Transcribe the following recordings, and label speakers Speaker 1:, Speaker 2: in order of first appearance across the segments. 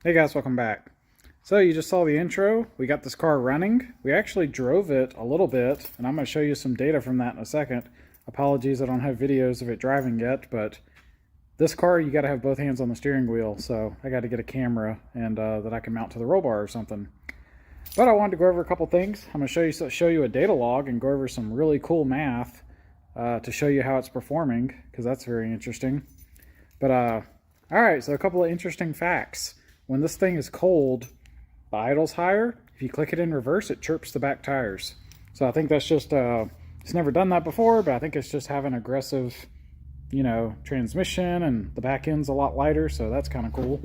Speaker 1: Hey guys, welcome back. So you just saw the intro. We got this car running. We actually drove it a little bit, and I'm going to show you some data from that in a second. Apologies, I don't have videos of it driving yet, but this car, you got to have both hands on the steering wheel, so I got to get a camera and that I can mount to the roll bar or something. But I wanted to go over a couple things. I'm going to show you a data log and go over some really cool math to show you how it's performing, because that's very interesting. But all right, so a couple of interesting facts. When this thing is cold, the idle's higher. If you click it in reverse, it chirps the back tires. So I think that's just, it's never done that before, but I think it's just having aggressive, you know, transmission, and the back end's a lot lighter, so that's kind of cool.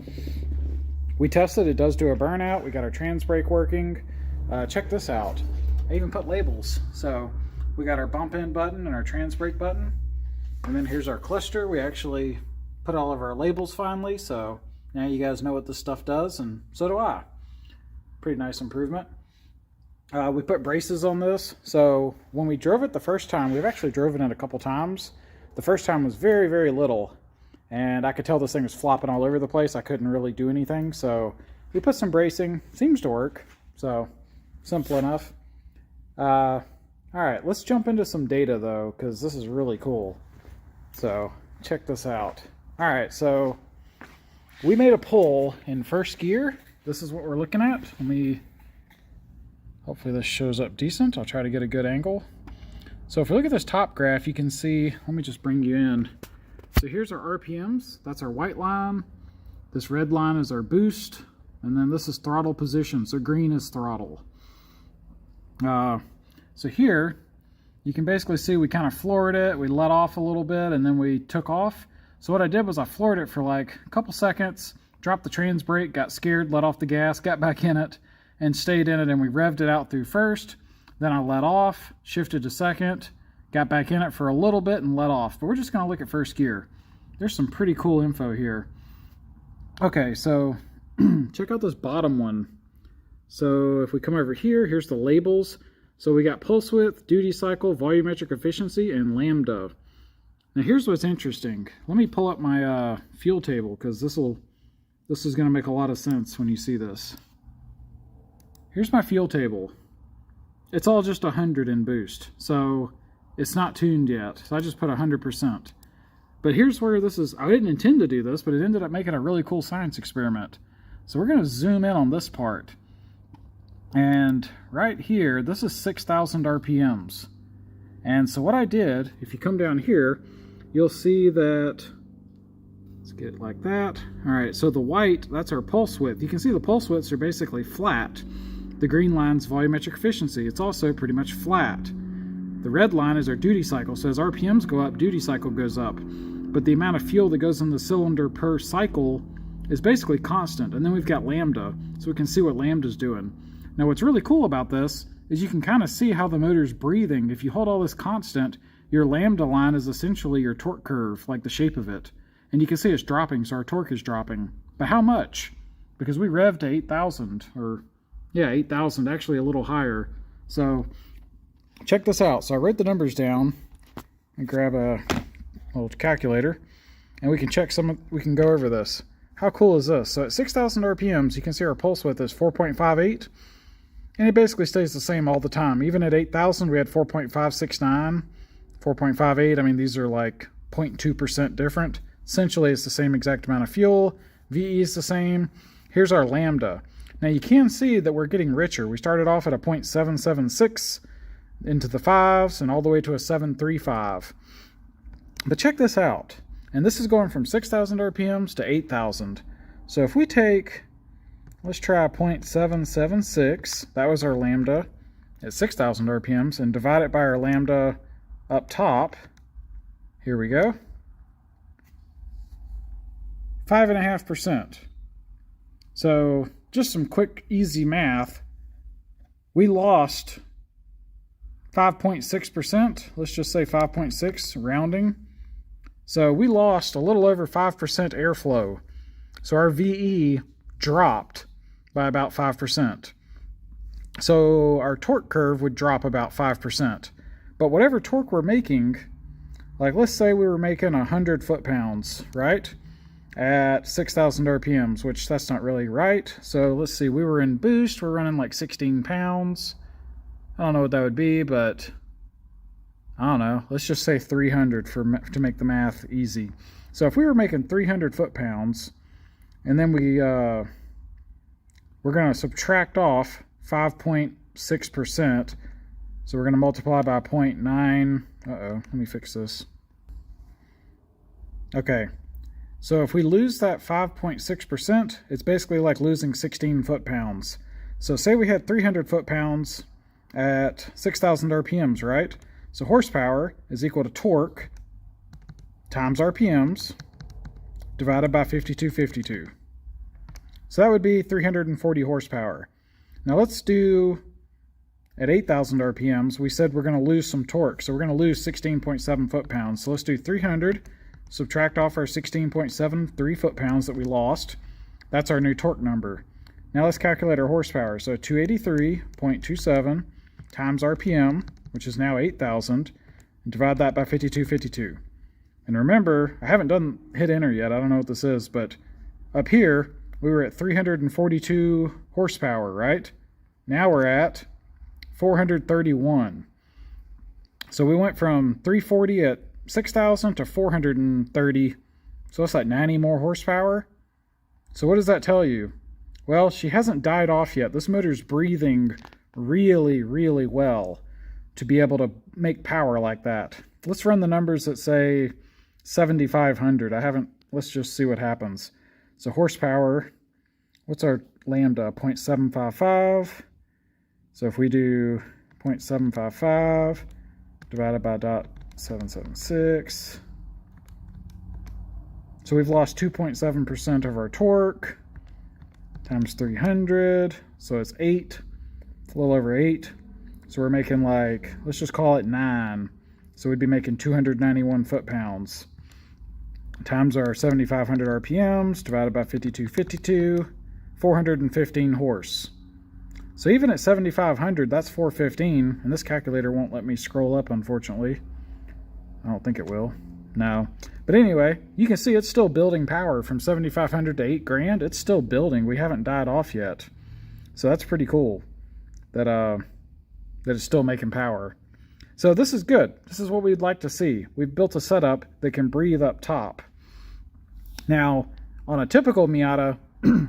Speaker 1: We tested, it does do a burnout. We got our trans brake working. Check this out. I even put labels. So we got our bump in button and our trans brake button. And then here's our cluster. We actually put all of our labels finally, so now you guys know what this stuff does, and so do I. Pretty nice improvement. We put braces on this, so when we drove it the first time, we've actually driven it a couple times. The first time was very, very little, and I could tell this thing was flopping all over the place. I couldn't really do anything, so we put some bracing. Seems to work, so simple enough. All right, let's jump into some data though, because this is really cool. So check this out. All right, so we made a pull in first gear. This is what we're looking at. Hopefully this shows up decent. I'll try to get a good angle. So if we look at this top graph, you can see, let me just bring you in. So here's our RPMs. That's our white line. This red line is our boost. And then this is throttle position. So green is throttle. So here, you can basically see we kind of floored it. We let off a little bit and then we took off. So what I did was I floored it for like a couple seconds, dropped the trans brake, got scared, let off the gas, got back in it, and stayed in it, and we revved it out through first. Then I let off, shifted to second, got back in it for a little bit, and let off. But we're just going to look at first gear. There's some pretty cool info here. Okay, so check out this bottom one. So if we come over here, here's the labels. So we got pulse width, duty cycle, volumetric efficiency, and lambda. Now here's what's interesting. Let me pull up my fuel table, because this is going to make a lot of sense when you see this. Here's my fuel table. It's all just 100 in boost, so it's not tuned yet. So I just put 100%. But here's where this is. I didn't intend to do this, but it ended up making a really cool science experiment. So we're going to zoom in on this part. And right here, this is 6,000 RPMs. And so what I did, if you come down here, you'll see that, let's get it like that. All right, so the white, that's our pulse width. You can see the pulse widths are basically flat. The green line's volumetric efficiency. It's also pretty much flat. The red line is our duty cycle. So as RPMs go up, duty cycle goes up. But the amount of fuel that goes in the cylinder per cycle is basically constant. And then we've got lambda, so we can see what lambda's doing. Now what's really cool about this is you can kind of see how the motor's breathing. If you hold all this constant, your lambda line is essentially your torque curve, like the shape of it. And you can see it's dropping, so our torque is dropping. But how much? Because we revved to 8,000, or yeah, 8,000, actually a little higher. So check this out. So I wrote the numbers down and grab a little calculator, and we can check we can go over this. How cool is this? So at 6,000 RPMs, you can see our pulse width is 4.58. And it basically stays the same all the time. Even at 8,000, we had 4.569, 4.58. I mean, these are like 0.2% different. Essentially, it's the same exact amount of fuel. VE is the same. Here's our lambda. Now you can see that we're getting richer. We started off at a 0.776 into the 5s and all the way to a 735. But check this out. And this is going from 6,000 RPMs to 8,000. So if we take, let's try 0.776, that was our lambda at 6,000 RPMs, and divide it by our lambda up top. Here we go. 5.5%. So just some quick, easy math. We lost 5.6%. Let's just say 5.6, rounding. So we lost a little over 5% airflow. So our VE dropped by about 5%. So our torque curve would drop about 5%. But whatever torque we're making, like let's say we were making 100 foot-pounds, right? At 6,000 RPMs, which that's not really right. So let's see, we were in boost, we're running like 16 pounds. I don't know what that would be, but I don't know. Let's just say 300 to make the math easy. So if we were making 300 foot-pounds, and then we're going to subtract off 5.6%. So we're going to multiply by 0.9. Let me fix this. Okay. So if we lose that 5.6%, it's basically like losing 16 foot-pounds. So say we had 300 foot-pounds at 6,000 RPMs, right? So horsepower is equal to torque times RPMs divided by 5252. So that would be 340 horsepower. Now let's do, at 8,000 RPMs, we said we're going to lose some torque. So we're going to lose 16.7 foot-pounds. So let's do 300, subtract off our 16.73 foot-pounds that we lost. That's our new torque number. Now let's calculate our horsepower. So 283.27 times RPM, which is now 8,000, and divide that by 5252. And remember, I haven't hit enter yet. I don't know what this is, but up here, we were at 342 horsepower, right? Now we're at 431. So we went from 340 at 6,000 to 430. So that's like 90 more horsepower. So what does that tell you? Well, she hasn't died off yet. This motor's breathing really, really well to be able to make power like that. Let's run the numbers that say 7,500. Let's just see what happens. So horsepower, what's our lambda? 0.755. So if we do 0.755 divided by 0.776. So we've lost 2.7% of our torque times 300. So it's 8, a little over 8. So we're making like, let's just call it 9. So we'd be making 291 foot-pounds times our 7,500 RPMs divided by 5252, 415 horse. So even at 7,500, that's 415, and this calculator won't let me scroll up, unfortunately. I don't think it will. No. But anyway, you can see it's still building power from 7,500 to 8 grand. It's still building. We haven't died off yet. So that's pretty cool that it's still making power. So this is good. This is what we'd like to see. We've built a setup that can breathe up top. Now, on a typical Miata,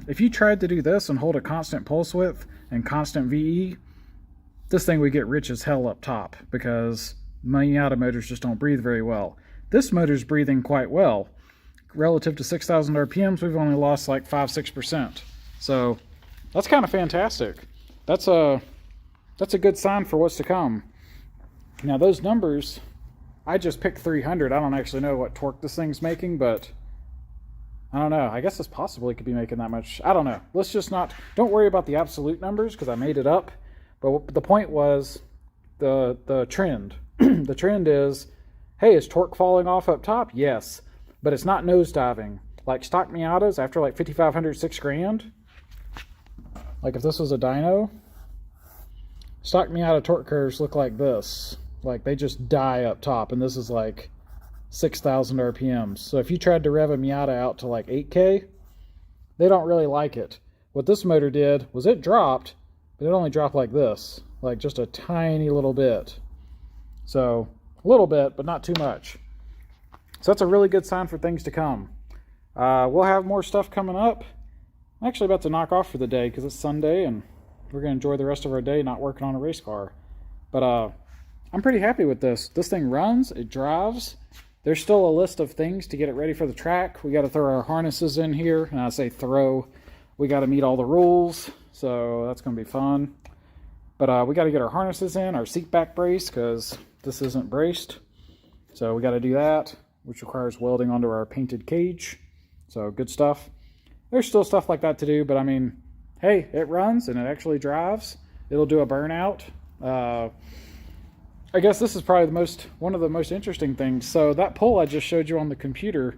Speaker 1: if you tried to do this and hold a constant pulse width and constant VE, this thing would get rich as hell up top because Miata motors just don't breathe very well. This motor's breathing quite well. Relative to 6,000 RPMs, we've only lost like 5-6%. So that's kind of fantastic. That's a good sign for what's to come. Now those numbers, I just picked 300. I don't actually know what torque this thing's making, but I don't know. I guess it's possible it could be making that much. I don't know. Let's just don't worry about the absolute numbers because I made it up. But the point was the trend. The trend is, hey, is torque falling off up top? Yes. But it's not nosediving. Like stock Miatas after like 5,500, 6 grand. Like if this was a dyno, stock Miata torque curves look like this. Like they just die up top, and this is like 6,000 RPMs. So if you tried to rev a Miata out to like 8K, they don't really like it. What this motor did was it dropped, but it only dropped like this, like just a tiny little bit. So a little bit, but not too much. So that's a really good sign for things to come. We'll have more stuff coming up. I'm actually about to knock off for the day because it's Sunday and we're going to enjoy the rest of our day not working on a race car. But I'm pretty happy with this. This thing runs, it drives. There's still a list of things to get it ready for the track. We got to throw our harnesses in here, and I say throw. We got to meet all the rules, so that's going to be fun. But we got to get our harnesses in, our seat back brace, because this isn't braced. So we got to do that, which requires welding onto our painted cage. So good stuff. There's still stuff like that to do, but I mean, hey, it runs and it actually drives. It'll do a burnout. I guess this is probably one of the most interesting things. So that pull I just showed you on the computer,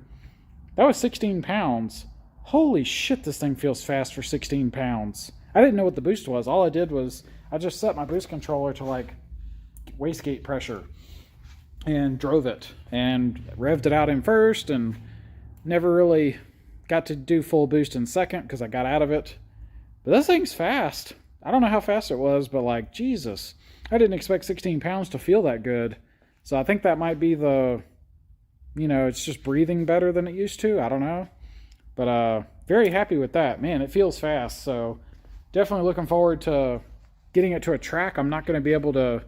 Speaker 1: that was 16 pounds. Holy shit, this thing feels fast for 16 pounds. I didn't know what the boost was. All I did was I just set my boost controller to like wastegate pressure and drove it and revved it out in first and never really got to do full boost in second because I got out of it. But this thing's fast. I don't know how fast it was, but like, Jesus. I didn't expect 16 pounds to feel that good. So I think that might be it's just breathing better than it used to. I don't know. But very happy with that. Man, it feels fast. So definitely looking forward to getting it to a track. I'm not going to be able to,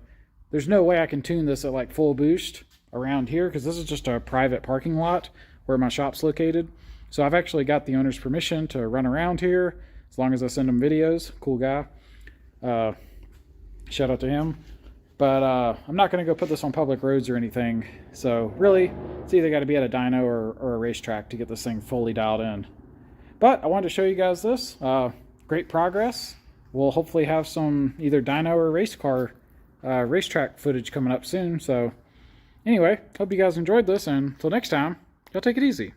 Speaker 1: there's no way I can tune this at like full boost around here because this is just a private parking lot where my shop's located. So I've actually got the owner's permission to run around here as long as I send him videos. Cool guy. Shout out to him. But I'm not going to go put this on public roads or anything. So really, it's either got to be at a dyno or a racetrack to get this thing fully dialed in. But I wanted to show you guys this. Great progress. We'll hopefully have some either dyno or race car racetrack footage coming up soon. So anyway, hope you guys enjoyed this. And until next time, y'all take it easy.